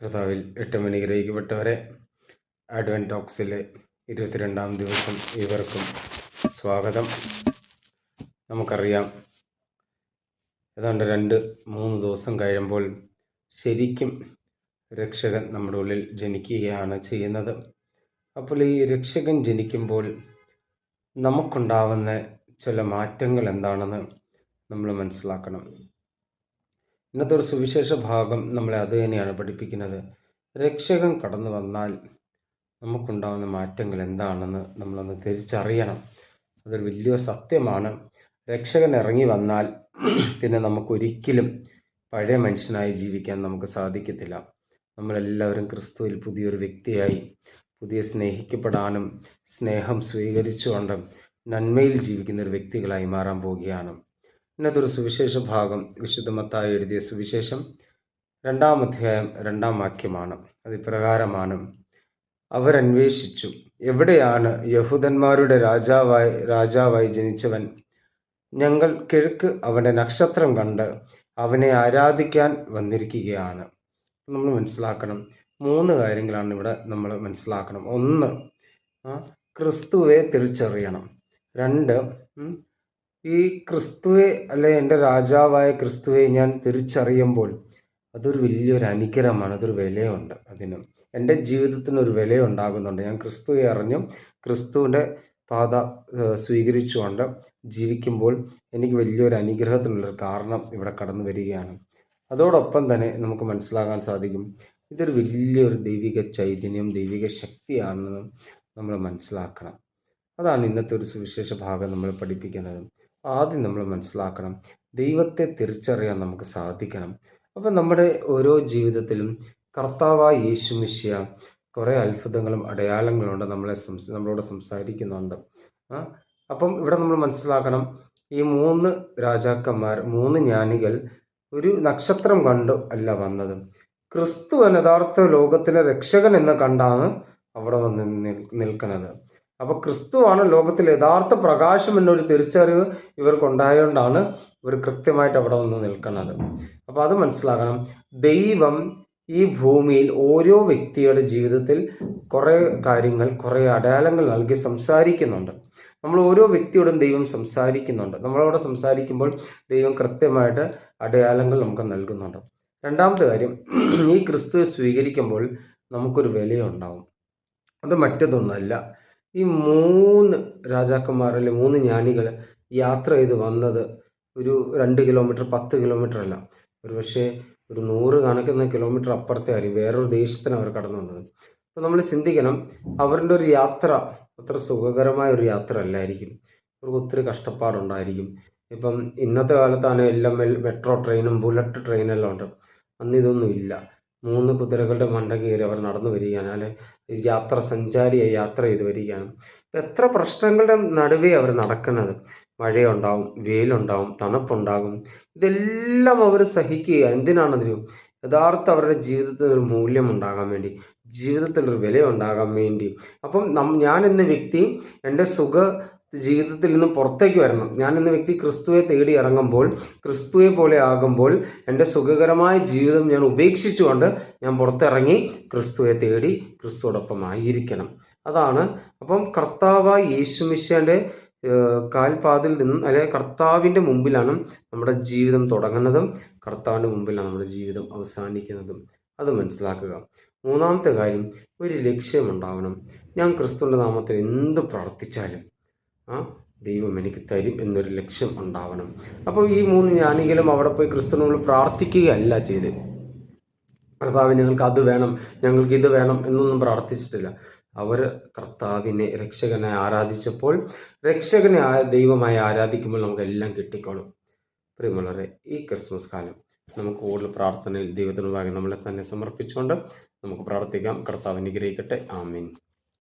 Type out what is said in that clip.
കർത്താവിൽ ഏറ്റവും അനുഗ്രഹിക്കപ്പെട്ടവരെ, അഡ്വൻറ്റ് ടോക്സിലെ 22-ാം ദിവസം ഇവർക്കും സ്വാഗതം. നമുക്കറിയാം, ഏതാണ്ട് 2-3 ദിവസം കഴിയുമ്പോൾ ശരിക്കും രക്ഷകൻ നമ്മുടെ ഉള്ളിൽ ജനിക്കുകയാണ് ചെയ്യുന്നത്. അപ്പോൾ ഈ രക്ഷകൻ ജനിക്കുമ്പോൾ നമുക്കുണ്ടാവുന്ന ചില മാറ്റങ്ങൾ എന്താണെന്ന് നമ്മൾ മനസ്സിലാക്കണം. ഇന്നത്തെ ഒരു സുവിശേഷ ഭാഗം നമ്മളെ അത് തന്നെയാണ് പഠിപ്പിക്കുന്നത്. രക്ഷകൻ കടന്നു വന്നാൽ നമുക്കുണ്ടാകുന്ന മാറ്റങ്ങൾ എന്താണെന്ന് നമ്മളൊന്ന് തിരിച്ചറിയണം. അതൊരു വലിയൊരു സത്യമാണ്. രക്ഷകൻ ഇറങ്ങി വന്നാൽ പിന്നെ നമുക്കൊരിക്കലും പഴയ മനുഷ്യനായി ജീവിക്കാൻ നമുക്ക് സാധിക്കത്തില്ല. നമ്മളെല്ലാവരും ക്രിസ്തുവിൽ പുതിയൊരു വ്യക്തിയായി, പുതിയ സ്നേഹിക്കപ്പെടാനും സ്നേഹം സ്വീകരിച്ചുകൊണ്ട് നന്മയിൽ ജീവിക്കുന്ന ഒരു വ്യക്തികളായി മാറാൻ പോവുകയാണ്. ഇന്നത്തെ ഒരു സുവിശേഷ ഭാഗം വിശുദ്ധ മത്തായി എഴുതിയ സുവിശേഷം 2-ാം അധ്യായം 2-ാം വാക്യമാണ്. അത് ഇപ്രകാരമാണ്: അവരന്വേഷിച്ചു, എവിടെയാണ് യഹൂദന്മാരുടെ രാജാവായി ജനിച്ചവൻ? ഞങ്ങൾ കിഴക്ക് അവൻ്റെ നക്ഷത്രം കണ്ട് അവനെ ആരാധിക്കാൻ വന്നിരിക്കുകയാണ്. നമ്മൾ മനസ്സിലാക്കണം, 3 കാര്യങ്ങളാണ് ഇവിടെ നമ്മൾ മനസ്സിലാക്കണം. 1, ക്രിസ്തുവെ തിരിച്ചറിയണം. 2, ഈ ക്രിസ്തുവെ, അല്ലെ എൻ്റെ രാജാവായ ക്രിസ്തുവെ ഞാൻ തിരിച്ചറിയുമ്പോൾ അതൊരു വലിയൊരു അനുഗ്രഹമാണ്. അതൊരു വിലയുണ്ട്. അതിന് എൻ്റെ ജീവിതത്തിനൊരു വിലയുണ്ടാകുന്നുണ്ട്. ഞാൻ ക്രിസ്തുവെ അറിഞ്ഞു ക്രിസ്തുവിൻ്റെ പാത സ്വീകരിച്ചുകൊണ്ട് ജീവിക്കുമ്പോൾ എനിക്ക് വലിയൊരു അനുഗ്രഹത്തിനുള്ളൊരു കാരണം ഇവിടെ കടന്നു വരികയാണ്. അതോടൊപ്പം തന്നെ നമുക്ക് മനസ്സിലാക്കാൻ സാധിക്കും, ഇതൊരു വലിയൊരു ദൈവിക ചൈതന്യം, ദൈവിക ശക്തിയാണെന്ന് നമ്മൾ മനസ്സിലാക്കണം. അതാണ് ഇന്നത്തെ ഒരു സുവിശേഷ ഭാഗം നമ്മൾ പഠിപ്പിക്കുന്നത്. ആദ്യം നമ്മൾ മനസ്സിലാക്കണം, ദൈവത്തെ തിരിച്ചറിയാൻ നമുക്ക് സാധിക്കണം. അപ്പം നമ്മുടെ ഓരോ ജീവിതത്തിലും കർത്താവായ യേശു മിശിഹ കുറേ അത്ഭുതങ്ങളും അടയാളങ്ങളുണ്ട്, നമ്മളോട് സംസാരിക്കുന്നുണ്ട്. അപ്പം ഇവിടെ നമ്മൾ മനസ്സിലാക്കണം, ഈ 3 രാജാക്കന്മാർ, 3 ജ്ഞാനികൾ ഒരു നക്ഷത്രം കണ്ടു അല്ല വന്നത്. ക്രിസ്തു യഥാർത്ഥ ലോകത്തിലെ രക്ഷകൻ എന്ന് കണ്ടാണ് അവിടെ വന്ന് നിൽക്കുന്നത്. അപ്പോൾ ക്രിസ്തുവാണ് ലോകത്തിൽ യഥാർത്ഥ പ്രകാശം എന്നൊരു തിരിച്ചറിവ് ഇവർക്കുണ്ടായതുകൊണ്ടാണ് ഇവർ കൃത്യമായിട്ട് അവിടെ വന്ന് നിൽക്കുന്നത്. അപ്പോൾ അത് മനസ്സിലാക്കണം. ദൈവം ഈ ഭൂമിയിൽ ഓരോ വ്യക്തിയുടെ ജീവിതത്തിൽ കുറേ കാര്യങ്ങൾ, കുറേ അടയാളങ്ങൾ നൽകി സംസാരിക്കുന്നുണ്ട്. നമ്മൾ ഓരോ വ്യക്തിയോടും ദൈവം സംസാരിക്കുന്നുണ്ട്. നമ്മളോട് സംസാരിക്കുമ്പോൾ ദൈവം കൃത്യമായിട്ട് അടയാളങ്ങൾ നമുക്ക് നൽകുന്നുണ്ട്. 2-ാമത്തെ കാര്യം, ഈ ക്രിസ്തുവെ സ്വീകരിക്കുമ്പോൾ നമുക്കൊരു വിലയുണ്ടാവും. അത് മറ്റൊന്നല്ല, ഈ 3 രാജാക്കന്മാർ, അല്ലെ 3 ജ്ഞാനികൾ യാത്ര ചെയ്ത് വന്നത് ഒരു 2 കിലോമീറ്റർ 10 കിലോമീറ്റർ അല്ല, ഒരു പക്ഷേ ഒരു 100 കണക്കുന്ന കിലോമീറ്റർ അപ്പുറത്തെ കാര്യം, വേറൊരു ദേശത്തിന് അവർ കടന്നു വന്നത്. അപ്പോൾ നമ്മൾ ചിന്തിക്കണം, അവരുടെ ഒരു യാത്ര അത്ര സുഖകരമായ ഒരു യാത്ര അല്ലായിരിക്കും. അവർക്ക് ഒത്തിരി കഷ്ടപ്പാടുണ്ടായിരിക്കും. ഇപ്പം ഇന്നത്തെ കാലത്താണ് എല്ലാം മെട്രോ ട്രെയിനും ബുള്ളറ്റ് ട്രെയിനെല്ലാം ഉണ്ട്. അന്ന് ഇതൊന്നും ഇല്ല. 3 കുതിരകളുടെ മണ്ട കയറി അവർ നടന്നു വരികയാണ്, അല്ലെ സഞ്ചാരിയായി യാത്ര ചെയ്ത് വരികയാണ്. എത്ര പ്രശ്നങ്ങളുടെ നടുവേ അവർ നടക്കുന്നത്. മഴയുണ്ടാവും, വെയിലുണ്ടാവും, തണുപ്പുണ്ടാകും. ഇതെല്ലാം അവർ സഹിക്കുക. എന്തിനാണെന്നറിയോ? യഥാർത്ഥ അവരുടെ ജീവിതത്തിൽ ഒരു മൂല്യം ഉണ്ടാകാൻ വേണ്ടി, ജീവിതത്തിൽ ഒരു വില ഉണ്ടാകാൻ വേണ്ടി. അപ്പം ഞാൻ എന്ന വ്യക്തി എൻ്റെ ജീവിതത്തിൽ നിന്ന് പുറത്തേക്ക് വരണം. ഞാൻ എന്ന വ്യക്തി ക്രിസ്തുവെ തേടി ഇറങ്ങുമ്പോൾ, ക്രിസ്തുവെ പോലെ ആകുമ്പോൾ എൻ്റെ സുഖകരമായ ജീവിതം ഞാൻ ഉപേക്ഷിച്ചുകൊണ്ട് ഞാൻ പുറത്തിറങ്ങി ക്രിസ്തുവെ തേടി ക്രിസ്തുവോടൊപ്പം ആയിരിക്കണം. അതാണ്. അപ്പം കർത്താവായ യേശു മിശിഹായുടെ കാൽപാതിൽ നിന്നും, അല്ലെങ്കിൽ കർത്താവിൻ്റെ മുമ്പിലാണ് നമ്മുടെ ജീവിതം തുടങ്ങുന്നതും കർത്താവിൻ്റെ മുമ്പിലാണ് നമ്മുടെ ജീവിതം അവസാനിക്കുന്നതും. അത് മനസ്സിലാക്കുക. 3-ാമത്തെ കാര്യം, ഒരു ലക്ഷ്യമുണ്ടാവണം. ഞാൻ ക്രിസ്തുവിൻ്റെ നാമത്തിൽ എന്ത് പ്രാർത്ഥിച്ചാലും ദൈവം എനിക്ക് തരും എന്നൊരു ലക്ഷ്യം ഉണ്ടാവണം. അപ്പോൾ ഈ 3 ജ്ഞാനികളും അവിടെ പോയി ക്രിസ്തുവിനോട് പ്രാർത്ഥിക്കുകയല്ല ചെയ്ത്, കർത്താവ് ഞങ്ങൾക്ക് അത് വേണം, ഞങ്ങൾക്ക് ഇത് വേണം എന്നൊന്നും പ്രാർത്ഥിച്ചിട്ടില്ല. അവർ കർത്താവിനെ, രക്ഷകനെ ആരാധിച്ചപ്പോൾ, രക്ഷകനെ ദൈവമായി ആരാധിക്കുമ്പോൾ നമുക്കെല്ലാം കിട്ടിക്കോളും. പ്രിയമുള്ളവരെ, ഈ ക്രിസ്മസ് കാലം നമുക്ക് കൂടുതൽ പ്രാർത്ഥനയിൽ ദൈവത്തിന് മുമ്പാകെ നമ്മളെ തന്നെ സമർപ്പിച്ചുകൊണ്ട് നമുക്ക് പ്രാർത്ഥിക്കാം. കർത്താവ് അനുഗ്രഹിക്കട്ടെ. ആമീൻ.